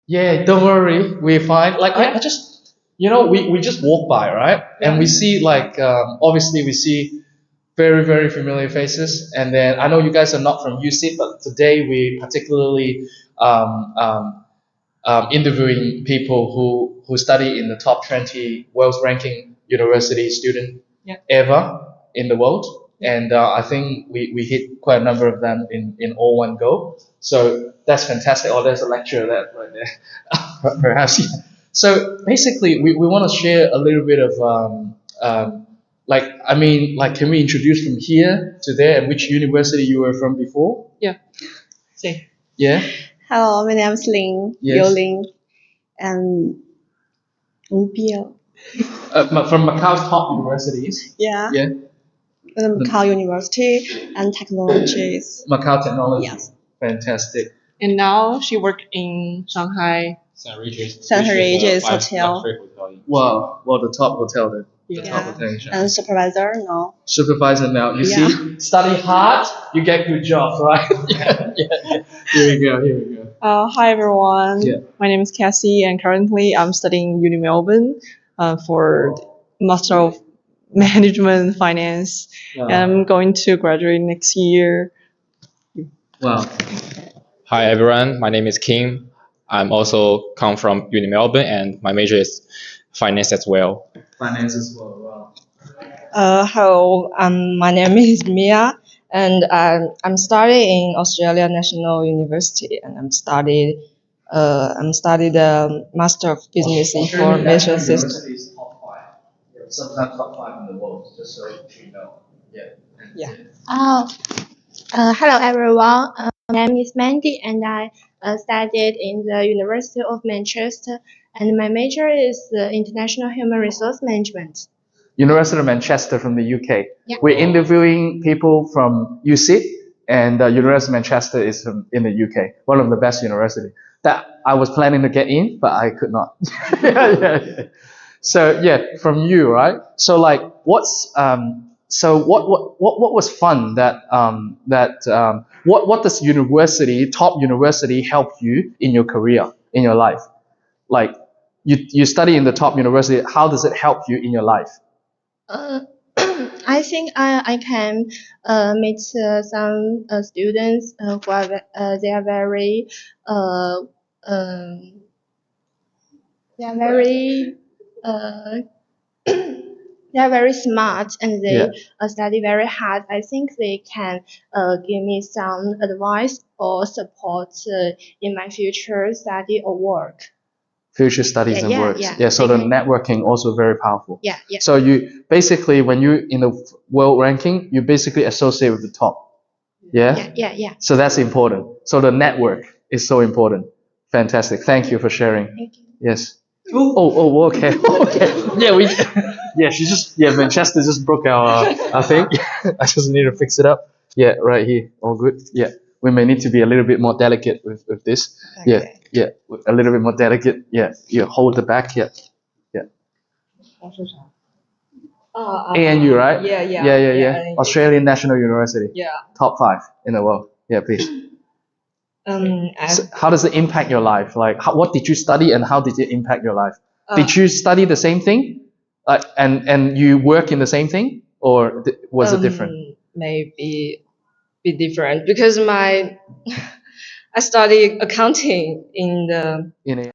Yeah, don't worry, we're fine. Like I just, we just walk by, right? And we see like, obviously we see very, very familiar faces. And then I know you guys are not from UC, but today we particularly um, um, interviewing people who study in the top 20 world ranking university student ever in the world. And I think we hit quite a number of them in all one go. So that's fantastic. Oh, there's a lecture that right there. Perhaps. Yeah. So basically, we want to share a little bit of like I mean, like can we introduce from here to there and which university you were from before? Yeah. See. Yeah. Hello, my name is Ling, Yes. Liu Ling, and Bill. From Macau's top universities. Yeah. Yeah. Macau University and Technologies. Macau Technology. Yes. Fantastic. And now she worked in Shanghai. St. Regis. St. which is a Regis luxury Hotel. hotel in Wow. Well, the top hotel then. The Yeah. top hotel in Shanghai. And supervisor, no. Supervisor now. You Yeah. see, study hard, you get good jobs, right? Yeah. Here we go. Here we go. Hi everyone. Yeah. My name is Cassie, and currently I'm studying Uni Melbourne for Master of Management Finance. Wow. And I'm going to graduate next year. Wow. Hi everyone, my name is Kim. I'm also come from Uni Melbourne and my major is finance as well. Finance as well. Wow. Hello, my name is Mia, and I'm studying in Australia National University, and I'm studied Master of Business Australian Information National System. University is top five. Yeah, sometimes top five in the world, just so you know. Yeah. Yeah. Hello everyone. My name is Mandy and I studied in the University of Manchester and my major is International Human Resource Management. University of Manchester from the UK. Yeah. We're interviewing people from UC, and University of Manchester is in the UK, one of the best universities. That I was planning to get in, but I could not. Yeah. So yeah, from you, right? So like, so what was fun what does top university help you in your career, in your life? Like you study in the top university, how does it help you in your life? I think I can meet some students who are they are very they are very they are very smart and they study very hard. I think they can give me some advice or support in my future study or work. Future studies and works. Yeah. So the networking also very powerful. Yeah. So you basically, when you in the world ranking, you basically associate with the top. Yeah. Yeah. So that's important. So the network is so important. Fantastic. Thank you for sharing. Thank you. Yes. Okay. Manchester just broke our thing. I just need to fix it up. Yeah, right here. All good. Yeah. We may need to be a little bit more delicate with this. Okay. Yeah. A little bit more delicate. Yeah. You hold the back. Yeah. ANU, right? Yeah. Australian National University. Yeah. Top 5 in the world. Yeah, please. So how does it impact your life? Like, what did you study and how did it impact your life? Did you study the same thing, and you work in the same thing, or was it different? Maybe be different because I study accounting in the In a